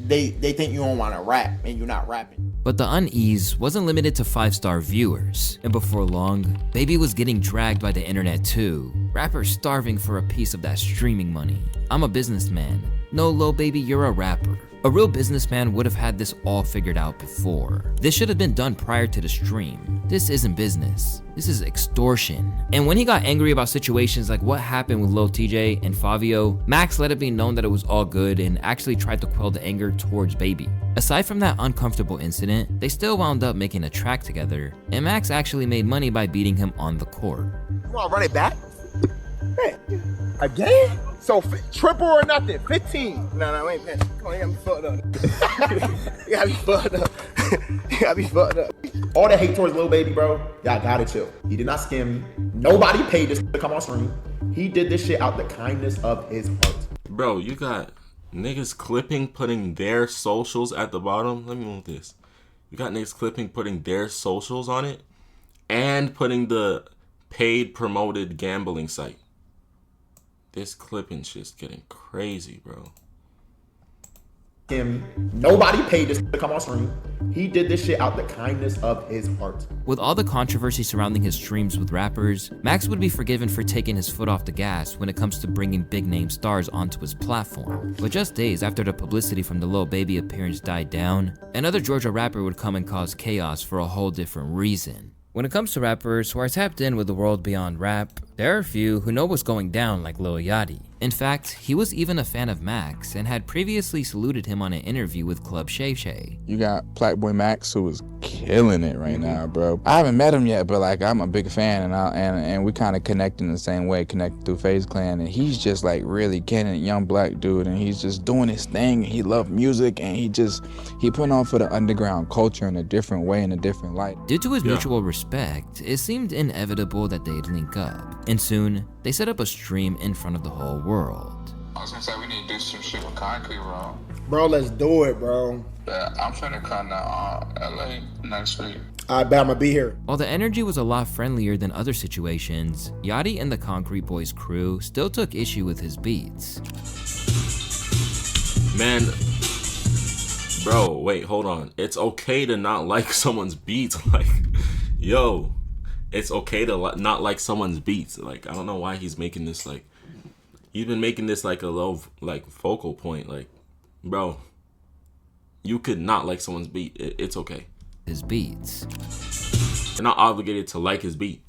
[SPEAKER 9] they think you don't want to rap and you're not rapping.
[SPEAKER 2] But the unease wasn't limited to 5-star viewers, and before long, Baby was getting dragged by the internet too. Rappers starving for a piece of that streaming money. I'm a businessman. No, Lil Baby, you're a rapper. A real businessman would have had this all figured out before. This should have been done prior to the stream. This isn't business. This is extortion. And when he got angry about situations like what happened with Lil TJ and Fabio, Max let it be known that it was all good and actually tried to quell the anger towards Baby. Aside from that uncomfortable incident, they still wound up making a track together, and Max actually made money by beating him on the court.
[SPEAKER 9] You want to run it back? Hey, again? So triple or nothing? 15.
[SPEAKER 17] No, wait, man. Come on, you got me fucked up. You got me fucked up. You got me fucked up.
[SPEAKER 9] All the hate towards Lil Baby, bro. Y'all gotta chill. He did not scam me. Nobody paid this to come on stream. He did this shit out the kindness of his heart.
[SPEAKER 1] Bro, you got niggas clipping, putting their socials at the bottom. Let me move this. You got niggas clipping, putting their socials on it, and putting the paid promoted gambling site. This clipping shit's getting crazy, bro.
[SPEAKER 9] Nobody paid this to come on stream. He did this shit out the kindness of his heart.
[SPEAKER 2] With all the controversy surrounding his streams with rappers, Max would be forgiven for taking his foot off the gas when it comes to bringing big name stars onto his platform. But just days after the publicity from the Lil Baby appearance died down, another Georgia rapper would come and cause chaos for a whole different reason. When it comes to rappers who are tapped in with the world beyond rap, there are a few who know what's going down like Lil Yachty. In fact, he was even a fan of Max and had previously saluted him on an interview with Club Shay Shay.
[SPEAKER 18] You got PlaqueBoyMax who is killing it right now, bro. I haven't met him yet, but like I'm a big fan, and we kind of connect in the same way, connected through FaZe Clan, and he's just like really getting it, young black dude, and he's just doing his thing. He loves music, and he put on for the underground culture in a different way, in a different light.
[SPEAKER 2] Due to his mutual respect, it seemed inevitable that they'd link up, and soon they set up a stream in front of the whole world.
[SPEAKER 19] I was gonna say we need to do some shit with Concrete, bro.
[SPEAKER 9] Bro, let's do it, bro.
[SPEAKER 19] Yeah, I'm finna come to LA next week.
[SPEAKER 9] I bet I'm gonna be here.
[SPEAKER 2] While the energy was a lot friendlier than other situations, Yachty and the Concrete Boys crew still took issue with his beats.
[SPEAKER 1] Man, bro, wait, hold on. It's okay to not like someone's beats. Like, yo, it's okay to not like someone's beats. Like, I don't know why he's making this like. He's been making this like a low like focal point. Like, bro, you could not like someone's beat. It's okay.
[SPEAKER 2] His beats.
[SPEAKER 1] You're not obligated to like his beat.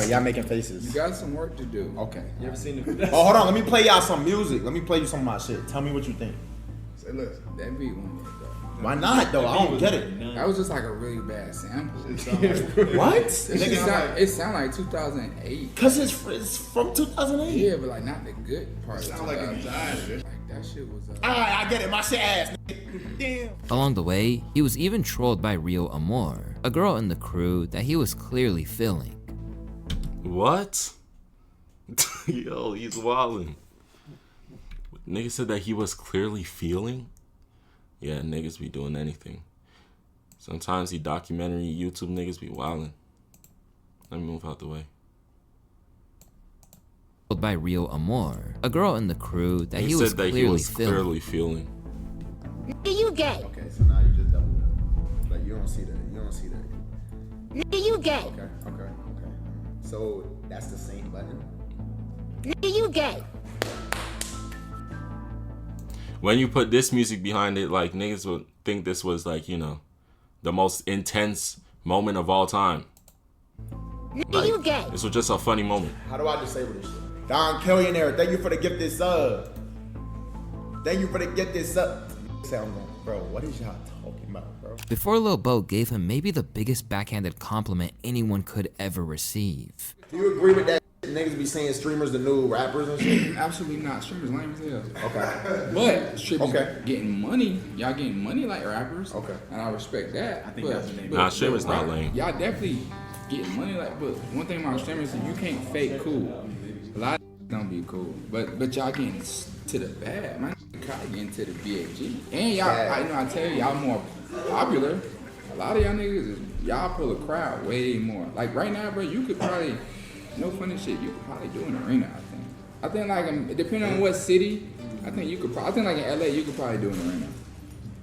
[SPEAKER 9] Y'all making faces.
[SPEAKER 18] You got some work to do.
[SPEAKER 9] Okay.
[SPEAKER 18] You ever seen the
[SPEAKER 9] Oh, hold on. Let me play y'all some music. Let me play you some of my shit. Tell me what you think.
[SPEAKER 18] Say, look, that beat won't get though.
[SPEAKER 9] Why not though? I don't get it.
[SPEAKER 18] That was just like a really bad sample.
[SPEAKER 9] What?
[SPEAKER 18] It sound like 2008.
[SPEAKER 9] Cause it's from 2008.
[SPEAKER 18] Yeah, but like not the good part.
[SPEAKER 3] It sound like anxiety.
[SPEAKER 18] Like that shit was.
[SPEAKER 9] I get it. My shit ass. Damn.
[SPEAKER 2] Along the way, he was even trolled by Rio Amor, a girl in the crew that he was clearly feeling.
[SPEAKER 1] What? Yo, he's wildin'. Nigga said that he was clearly feeling? Yeah, niggas be doing anything. Sometimes he documentary YouTube niggas be wildin'. Let me move out the way.
[SPEAKER 2] By Rio Amor, a girl in the crew that he was
[SPEAKER 1] said that
[SPEAKER 2] clearly
[SPEAKER 1] he was
[SPEAKER 2] feeling.
[SPEAKER 1] clearly feeling.
[SPEAKER 15] You gay.
[SPEAKER 9] Okay, so now you just double that. Like you don't see that. You don't see that.
[SPEAKER 15] You gay.
[SPEAKER 9] Okay. So that's the same button.
[SPEAKER 15] You gay.
[SPEAKER 1] When you put this music behind it, like niggas would think this was like, you know, the most intense moment of all time. Like,
[SPEAKER 15] you gay.
[SPEAKER 1] This was just a funny moment.
[SPEAKER 9] How do I disable this shit? Don Kellionaire, thank you for the gifted sub. Thank you for the gifted sub. Sound wrong, bro. What is y'all talking about, bro?
[SPEAKER 2] Before Lil Bo gave him maybe the biggest backhanded compliment anyone could ever receive.
[SPEAKER 9] Do you agree with that? Niggas be saying streamers the new rappers and shit?
[SPEAKER 18] Absolutely not. Streamers lame as hell.
[SPEAKER 9] Okay.
[SPEAKER 18] But streamers getting money. Y'all getting money like rappers. Okay. And I respect that. I
[SPEAKER 3] think that's the name.
[SPEAKER 1] Nah, streamers not lame.
[SPEAKER 18] Y'all definitely getting money like. But one thing about streamers is you can't fake cool. A lot of don't be cool. But y'all getting to the bad. Man, kind of getting to the BAG. And y'all, I tell you, y'all more popular. A lot of y'all niggas, y'all pull a crowd way more. Like right now, bro, you could probably. No funny shit. You could probably do an arena. I think like depending on what city, I think you could. I think like in LA, you could probably do an arena.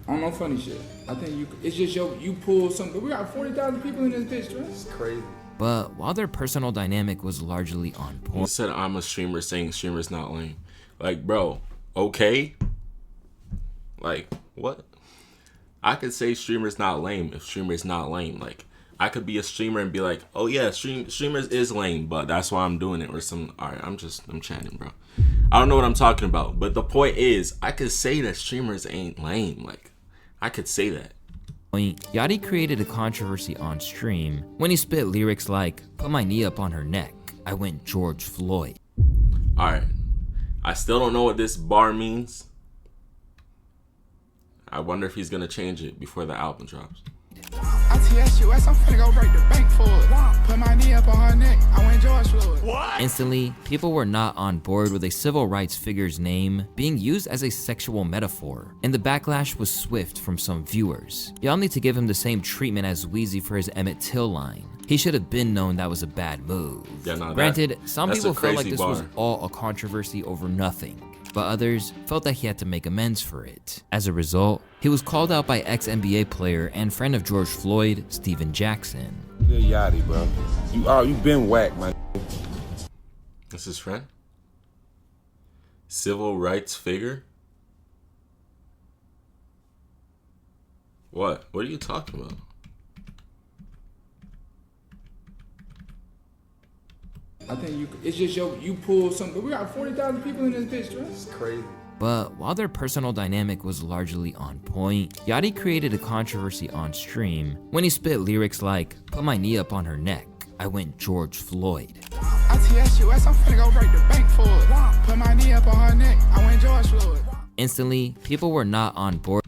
[SPEAKER 18] I don't know funny shit. I think you. It's just you pull something. We got 40,000 people in this bitch, right?
[SPEAKER 9] It's crazy.
[SPEAKER 2] But while their personal dynamic was largely on
[SPEAKER 1] He
[SPEAKER 2] point,
[SPEAKER 1] said I'm a streamer saying streamer's not lame. Like, bro, okay? Like, what? I could say streamer's not lame if streamer's not lame. Like, I could be a streamer and be like, oh yeah, streamers is lame, but that's why I'm doing it. Or alright, I'm chatting, bro. I don't know what I'm talking about. But the point is, I could say that streamers ain't lame. Like, I could say that.
[SPEAKER 2] Yachty created a controversy on stream when he spit lyrics like, "Put my knee up on her neck, I went George Floyd."
[SPEAKER 1] Alright. I still don't know what this bar means. I wonder if he's gonna change it before the album drops.
[SPEAKER 18] ITSUS, I'm finna go break the bank for it. Put my knee up on her neck, I went George Floyd. What?
[SPEAKER 2] Instantly, people were not on board with a civil rights figure's name being used as a sexual metaphor, and the backlash was swift from some viewers. Y'all need to give him the same treatment as Wheezy for his Emmett Till line. He should have been known that was a bad move.
[SPEAKER 1] Yeah, no,
[SPEAKER 2] Granted, some
[SPEAKER 1] that's
[SPEAKER 2] people
[SPEAKER 1] a
[SPEAKER 2] felt like
[SPEAKER 1] crazy
[SPEAKER 2] this
[SPEAKER 1] bar.
[SPEAKER 2] was all a controversy over nothing, but others felt that he had to make amends for it. As a result, he was called out by ex-NBA player and friend of George Floyd, Steven Jackson.
[SPEAKER 20] Lil Yachty, bro. You been whack, man.
[SPEAKER 1] That's his friend? Civil rights figure? What? What are you talking about?
[SPEAKER 18] I think it's just you pull something. We got 40,000 people in this bitch, right?
[SPEAKER 9] It's crazy.
[SPEAKER 2] But while their personal dynamic was largely on point, Yachty created a controversy on stream when he spit lyrics like, "Put my knee up on her neck, I went George Floyd."
[SPEAKER 18] ITSUS, I'm finna go break the bank for it. Put my knee up on her neck, I went George Floyd.
[SPEAKER 2] Instantly, people were not on board.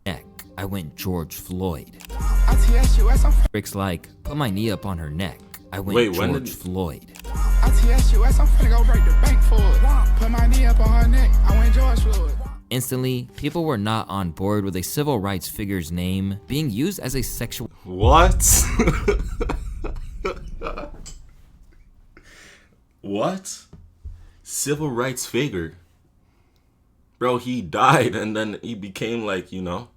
[SPEAKER 2] Neck, I went George Floyd.
[SPEAKER 18] ITSUS, I'm
[SPEAKER 2] Lyrics like, "Put my knee up on her neck, I went
[SPEAKER 1] Wait, when
[SPEAKER 2] George
[SPEAKER 1] did-
[SPEAKER 2] Floyd."
[SPEAKER 18] ITSUS, I'm finna go break the bank for it. Put my knee up on her neck, I went George Floyd.
[SPEAKER 2] Instantly, people were not on board with a civil rights figure's name being used as a sexual.
[SPEAKER 1] What? What? Civil rights figure? Bro, he died and then he became like, you know,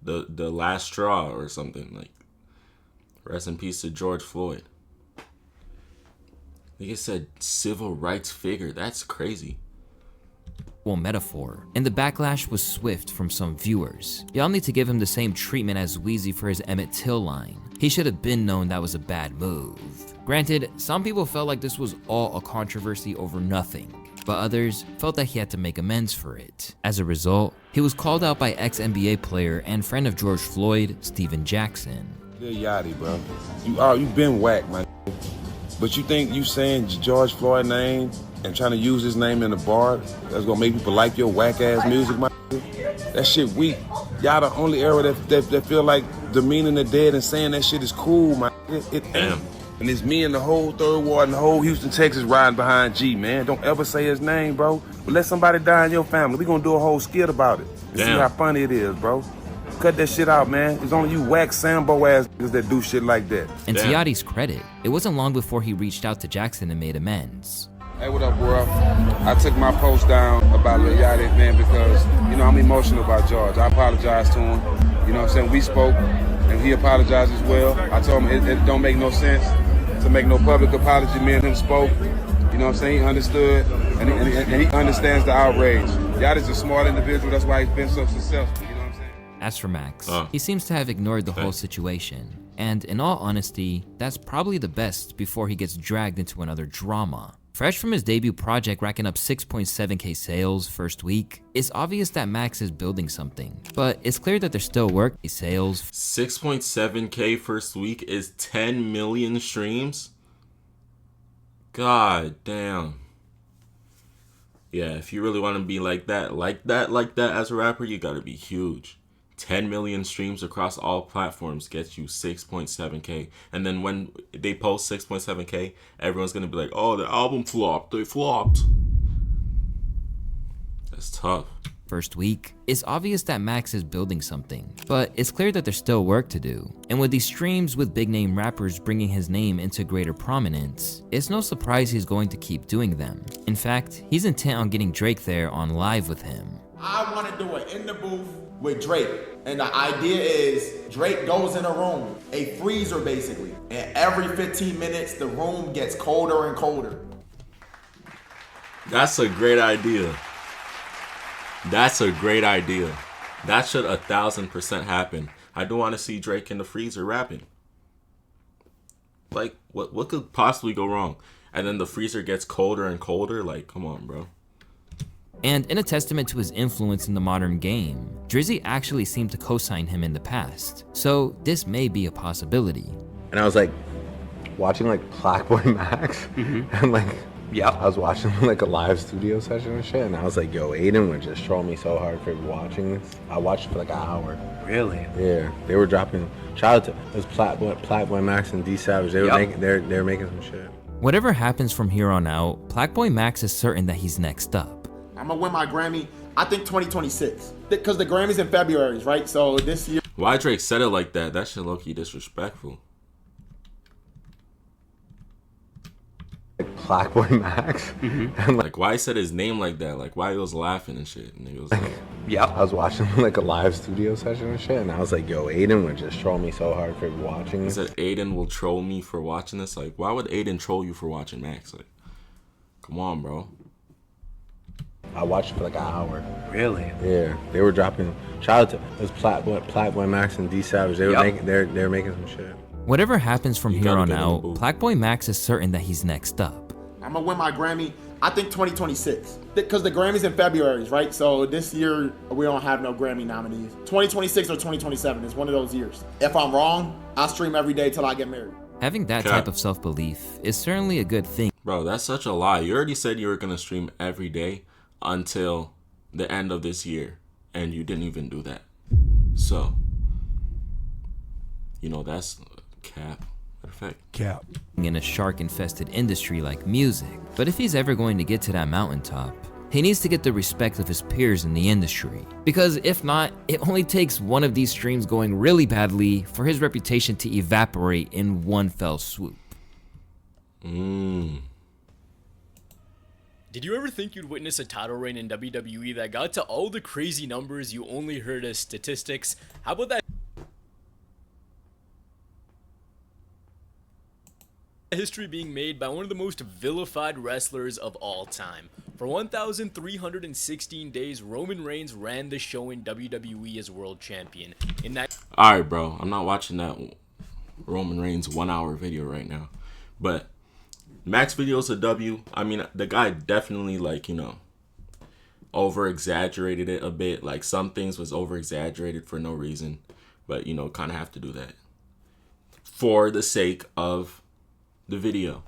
[SPEAKER 1] the last straw or something. Like, rest in peace to George Floyd. Nigga said civil rights figure. That's crazy.
[SPEAKER 2] Metaphor, and the backlash was swift from some viewers. Y'all need to give him the same treatment as Wheezy for his Emmett Till line. He should have been known that was a bad move. Granted, some people felt like this was all a controversy over nothing, but others felt that he had to make amends for it. As a result, he was called out by ex-NBA player and friend of George Floyd, Steven Jackson.
[SPEAKER 20] Yeah, Yachty, bro. You been whack, man. But you think you saying George Floyd name and trying to use his name in a bar that's gonna make people like your whack-ass music, man? That shit weak. Y'all the only era that feel like demeaning the dead and saying that shit is cool, man. It ain't. And it's me and the whole Third Ward and the whole Houston, Texas riding behind G, man. Don't ever say his name, bro. But let somebody die in your family. We gonna do a whole skit about it. And see how funny it is, bro. Cut that shit out, man. It's only you whack Sambo ass niggas that do shit like that.
[SPEAKER 2] And to Yachty's credit, it wasn't long before he reached out to Jackson and made amends.
[SPEAKER 20] Hey, what up, bro? I took my post down about Lil Yachty, man, because, you know, I'm emotional about George. I apologize to him. You know what I'm saying? We spoke, and he apologized as well. I told him it don't make no sense to make no public apology. Me and him spoke. You know what I'm saying? He understood, and he understands the outrage. Yachty's a smart individual. That's why he's been so successful. You know what I'm saying?
[SPEAKER 2] As for Max, he seems to have ignored the whole situation. And in all honesty, that's probably the best before he gets dragged into another drama. Fresh from his debut project racking up 6.7K sales first week, it's obvious that Max is building something. But it's clear that there's still work. Sales
[SPEAKER 1] 6.7K first week is 10 million streams. God damn. Yeah, if you really want to be like that as a rapper, you gotta be huge. 10 million streams across all platforms gets you 6.7K. And then when they post 6.7K, everyone's going to be like, oh, the album flopped. They flopped. That's tough.
[SPEAKER 2] First week, it's obvious that Max is building something, but it's clear that there's still work to do. And with these streams with big name rappers bringing his name into greater prominence, it's no surprise he's going to keep doing them. In fact, he's intent on getting Drake there on Live with him.
[SPEAKER 9] I want to do it in the booth with Drake. And the idea is Drake goes in a room, a freezer basically, and every 15 minutes the room gets colder and colder.
[SPEAKER 1] That's a great idea. That's a great idea. That should 1000% happen. I do want to see Drake in the freezer rapping. Like, what could possibly go wrong? And then the freezer gets colder and colder? Like, come on, bro.
[SPEAKER 2] And in a testament to his influence in the modern game, Drizzy actually seemed to co-sign him in the past. So this may be a possibility.
[SPEAKER 21] And I was like watching like PlaqueBoyMax and like I was watching like a live studio session and shit, and I was like, yo, Aiden would just troll me so hard for watching this. I watched it for like an hour.
[SPEAKER 17] Really?
[SPEAKER 21] Yeah. They were dropping shout out to it was PlaqueBoyMax and D Savage. They were making they're making some shit.
[SPEAKER 2] Whatever happens from here on out, PlaqueBoyMax is certain that he's next up.
[SPEAKER 9] I'm gonna win my Grammy, I think 2026. Because the Grammy's in February, right? So this year.
[SPEAKER 1] Why Drake said it like that? That shit low-key disrespectful.
[SPEAKER 21] PlaqueBoyMax. And
[SPEAKER 1] like why he said his name like that? Like why he was laughing and shit. And he was like,
[SPEAKER 21] I was watching like a live studio session and shit, and I was like, yo, Aiden would just troll me so hard for watching this.
[SPEAKER 1] He said Aiden will troll me for watching this. Like why would Aiden troll you for watching Max? Like, come on, bro.
[SPEAKER 21] I watched it for like an hour.
[SPEAKER 17] Really?
[SPEAKER 21] Yeah. They were dropping shout out to it was PlaqueBoyMax and D Savage. They were making they're making some shit.
[SPEAKER 2] Whatever happens from here on out, PlaqueBoyMax is certain that he's next up.
[SPEAKER 9] I'm gonna win my Grammy, I think 2026. Because the Grammy's in February, right? So this year we don't have no Grammy nominees. 2026 or 2027 is one of those years. If I'm wrong, I'll stream every day till I get married.
[SPEAKER 2] Having that type of self-belief is certainly a good thing.
[SPEAKER 1] Bro, that's such a lie. You already said you were gonna stream every day until the end of this year, and you didn't even do that. So, you know, that's cap. Perfect.
[SPEAKER 2] Cap. In a shark-infested industry like music. But if he's ever going to get to that mountaintop, he needs to get the respect of his peers in the industry. Because if not, it only takes one of these streams going really badly for his reputation to evaporate in one fell swoop.
[SPEAKER 22] Did you ever think you'd witness a title reign in WWE that got to all the crazy numbers you only heard as statistics? How about that history being made by one of the most vilified wrestlers of all time? For 1,316 days, Roman Reigns ran the show in WWE as world champion. In that,
[SPEAKER 1] alright, bro, I'm not watching that Roman Reigns 1 hour video right now, but Max video's a W. I mean, the guy definitely, like, you know, over exaggerated it a bit. Like, some things was over exaggerated for no reason, but, you know, kind of have to do that for the sake of the video.